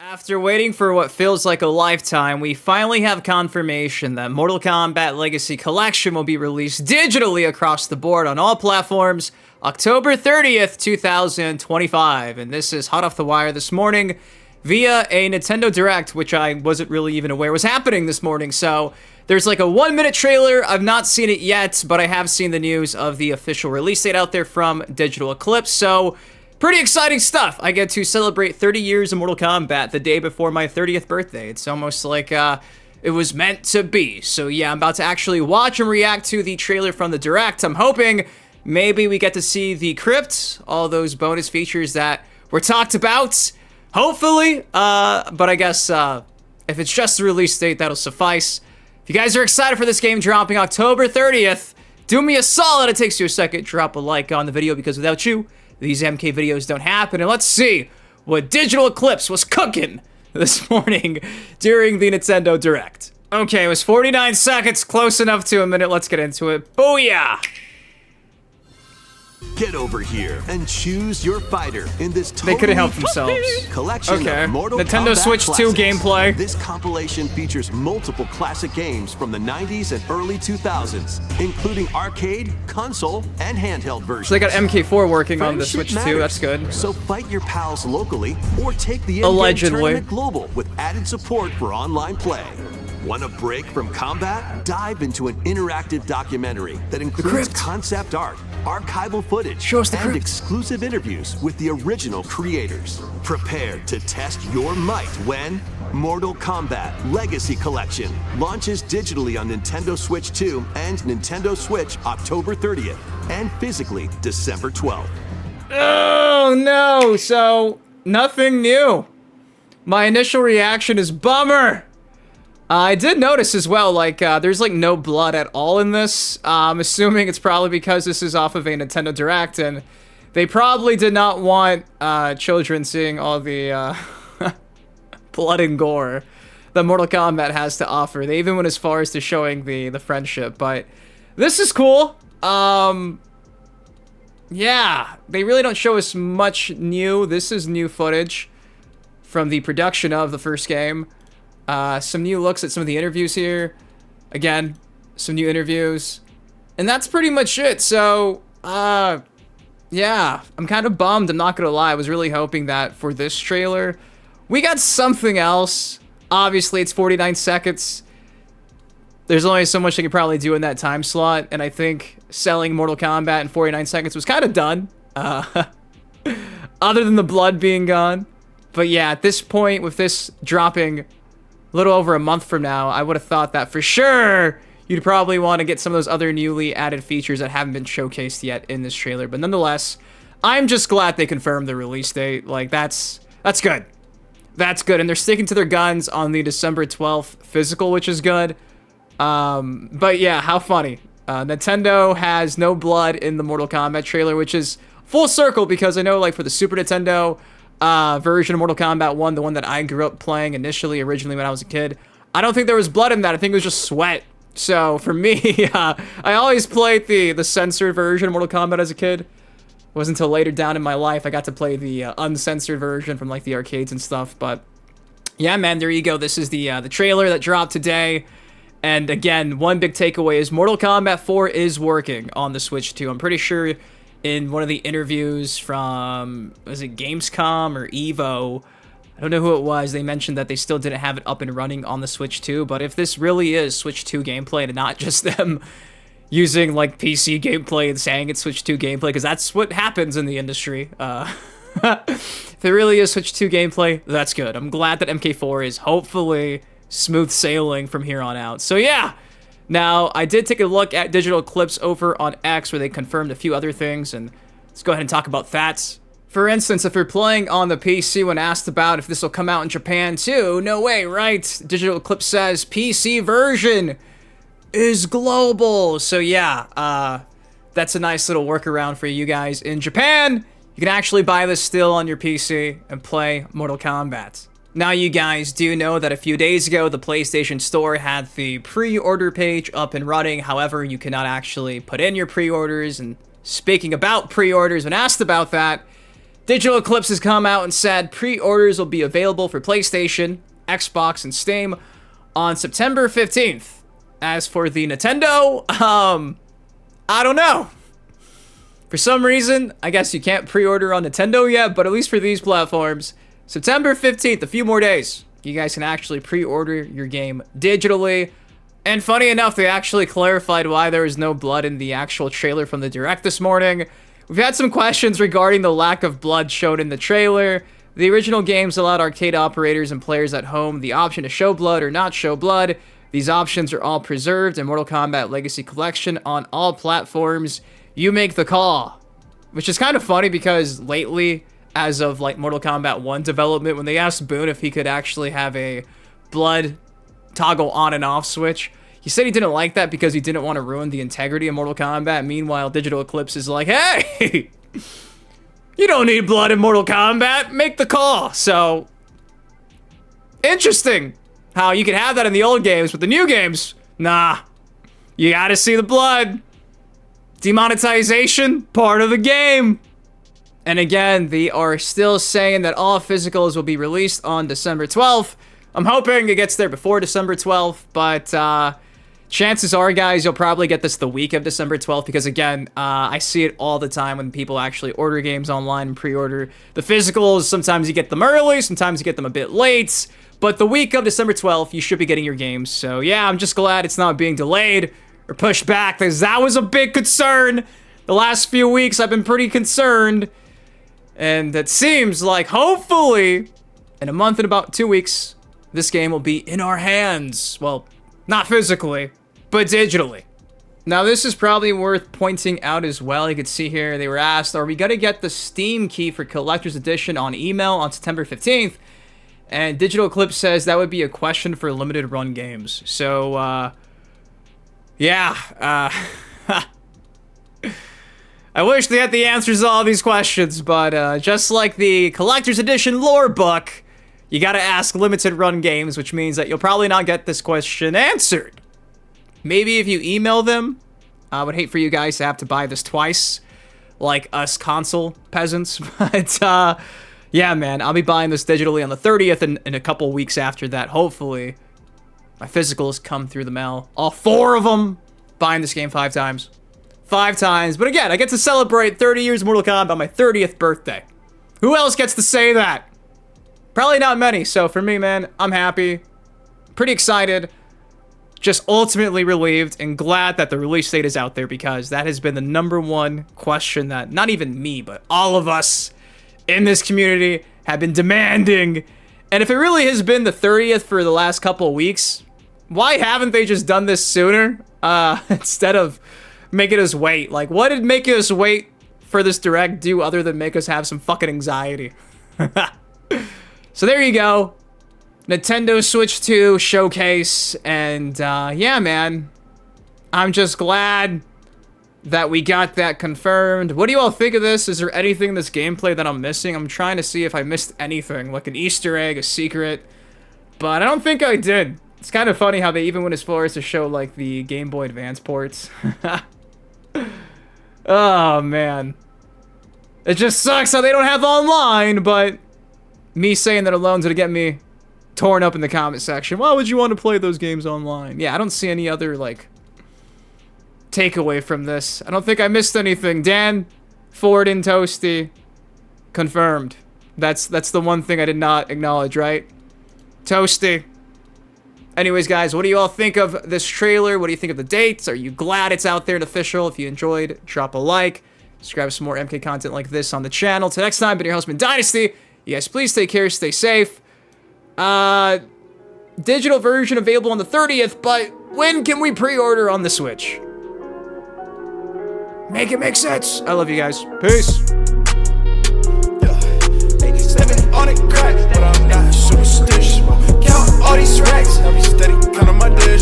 After waiting for what feels like a lifetime, we finally have confirmation that Mortal Kombat Legacy Collection will be released digitally across the board on all platforms October 30th, 2025. And this is hot off the wire this morning via a Nintendo Direct, which I wasn't really even aware was happening this morning. So there's like a 1-minute trailer. I've not seen it yet, but I have seen the news of the official release date out there from Digital Eclipse. So pretty exciting stuff. I get to celebrate 30 years of Mortal Kombat the day before my 30th birthday. It's almost like it was meant to be. So yeah, I'm about to actually watch and react to the trailer from the Direct. I'm hoping maybe we get to see the crypt, all those bonus features that were talked about. Hopefully, but I guess if it's just the release date, that'll suffice. If you guys are excited for this game dropping October 30th, do me a solid. It takes you a second. Drop a like on the video because without you, these MK videos don't happen. And let's see what Digital Eclipse was cooking this morning during the Nintendo Direct. Okay, it was 49 seconds, close enough to a minute. Let's get into it. Booyah! Get over here and choose your fighter in this They could have helped themselves. Collection of Mortal Nintendo Kombat Switch 2 classics. gameplay. This compilation features multiple classic games from the 90s and early 2000s, including arcade, console, and handheld versions. So they got MK4 working on the Friendship Switch 2. That's matters, good. So fight your pals locally or take the Allegedly. in-game tournament global with added support for online play. Want a break from combat? Dive into an interactive documentary that includes concept art, archival footage, and exclusive interviews with the original creators. Prepare to test your might when Mortal Kombat Legacy Collection launches digitally on Nintendo Switch 2 and Nintendo Switch October 30th and physically December 12th. Oh no, so nothing new. My initial reaction is bummer. I did notice as well, like, there's like no blood at all in this. I'm assuming it's probably because this is off of a Nintendo Direct, and they probably did not want children seeing all the blood and gore that Mortal Kombat has to offer. They even went as far as to showing the friendship, but this is cool. Yeah, they really don't show us much new. This is new footage from the production of the first game. Some new looks at some of the interviews here. Again, some new interviews. And that's pretty much it. So, yeah, I'm kind of bummed. I'm not going to lie. I was really hoping that for this trailer, we got something else. Obviously, it's 49 seconds. There's only so much they could probably do in that time slot. And I think selling Mortal Kombat in 49 seconds was kind of done. Other than the blood being gone. But yeah, at this point, with this dropping a little over a month from now, I would have thought that for sure you'd probably want to get some of those other newly added features that haven't been showcased yet in this trailer. But nonetheless, I'm just glad they confirmed the release date. Like, that's good. That's good. And they're sticking to their guns on the December 12th physical, which is good. But yeah, how funny. Nintendo has no blood in the Mortal Kombat trailer, which is full circle because I know, like, for the Super Nintendo version of Mortal Kombat 1, the one that I grew up playing originally when I was a kid, I don't think there was blood in that. I think it was just sweat. So for me, I always played the censored version of Mortal Kombat as a kid. It wasn't until later down in my life I got to play the uncensored version from like the arcades and stuff. But yeah, man, there you go. This is the trailer that dropped today. And again, one big takeaway is Mortal Kombat 4 is working on the Switch 2. I'm pretty sure in one of the interviews from, was it Gamescom or Evo? I don't know who it was. They mentioned that they still didn't have it up and running on the Switch 2. But if this really is Switch 2 gameplay and not just them using like PC gameplay and saying it's Switch 2 gameplay, because that's what happens in the industry. If it really is Switch 2 gameplay, that's good. I'm glad that MK4 is hopefully smooth sailing from here on out. So yeah. Now, I did take a look at Digital Eclipse over on X where they confirmed a few other things, and let's go ahead and talk about that. For instance, if you're playing on the PC, when asked about if this will come out in Japan too, no way, right? Digital Eclipse says PC version is global. So yeah, that's a nice little workaround for you guys in Japan. You can actually buy this still on your PC and play Mortal Kombat. Now, you guys do know that a few days ago, the PlayStation Store had the pre-order page up and running. However, you cannot actually put in your pre-orders. And speaking about pre-orders, when asked about that, Digital Eclipse has come out and said pre-orders will be available for PlayStation, Xbox, and Steam on September 15th. As for the Nintendo, I don't know. For some reason, I guess you can't pre-order on Nintendo yet, but at least for these platforms, September 15th, a few more days, you guys can actually pre-order your game digitally. And funny enough, they actually clarified why there was no blood in the actual trailer from the Direct this morning. We've had some questions regarding the lack of blood shown in the trailer. The original games allowed arcade operators and players at home the option to show blood or not show blood. These options are all preserved in Mortal Kombat Legacy Collection on all platforms. You make the call. Which is kind of funny because lately, as of like Mortal Kombat 1 development, when they asked Boone if he could actually have a blood toggle on and off switch, he said he didn't like that because he didn't want to ruin the integrity of Mortal Kombat. Meanwhile, Digital Eclipse is like, hey, you don't need blood in Mortal Kombat. Make the call. So, interesting how you can have that in the old games, but the new games, nah. You gotta see the blood. Demonetization, part of the game. And again, they are still saying that all physicals will be released on December 12th. I'm hoping it gets there before December 12th, but chances are, guys, you'll probably get this the week of December 12th because, again, I see it all the time when people actually order games online and pre-order the physicals. Sometimes you get them early, sometimes you get them a bit late, but the week of December 12th, you should be getting your games. So, yeah, I'm just glad it's not being delayed or pushed back because that was a big concern. The last few weeks, I've been pretty concerned, and it seems like, hopefully, in a month and about 2 weeks, this game will be in our hands. Well, not physically, but digitally. Now, this is probably worth pointing out as well. You can see here, they were asked, are we going to get the Steam key for Collector's Edition on email on September 15th? And Digital Eclipse says that would be a question for limited run games. So, yeah. I wish they had the answers to all these questions, but just like the Collector's Edition lore book, you gotta ask limited run games, which means that you'll probably not get this question answered. Maybe if you email them. I would hate for you guys to have to buy this twice, like us console peasants. But, yeah, man, I'll be buying this digitally on the 30th and in a couple weeks after that. Hopefully, my physicals come through the mail. All 4 of them. Buying this game 5 times. 5 times. But again, I get to celebrate 30 years of Mortal Kombat on my 30th birthday. Who else gets to say that? Probably not many, so for me, man, I'm happy. Pretty excited. Just ultimately relieved and glad that the release date is out there because that has been the #1 question that not even me, but all of us in this community have been demanding. And if it really has been the 30th for the last couple of weeks, why haven't they just done this sooner? Instead of making us wait. Like, what did making us wait for this Direct do other than make us have some fucking anxiety? So there you go. Nintendo Switch 2 showcase. And, yeah, man. I'm just glad that we got that confirmed. What do you all think of this? Is there anything in this gameplay that I'm missing? I'm trying to see if I missed anything, like an Easter egg, a secret. But I don't think I did. It's kind of funny how they even went as far as to show, like, the Game Boy Advance ports. Oh, man. It just sucks how they don't have online, but me saying that alone's gonna get me torn up in the comment section. Why would you want to play those games online? Yeah, I don't see any other, like, takeaway from this. I don't think I missed anything. Dan, Ford, and Toasty, confirmed. That's the one thing I did not acknowledge, right? Toasty. Anyways, guys, what do you all think of this trailer? What do you think of the dates? Are you glad it's out there and official? If you enjoyed, drop a like. Subscribe to some more MK content like this on the channel. Till next time, been your host, Dynasty. You guys, please take care, stay safe. Digital version available on the 30th, but when can we pre-order on the Switch? Make it make sense. I love you guys. Peace. On it crack, but I'm not superstitious. Count all these racks, I be steady, count on my dish.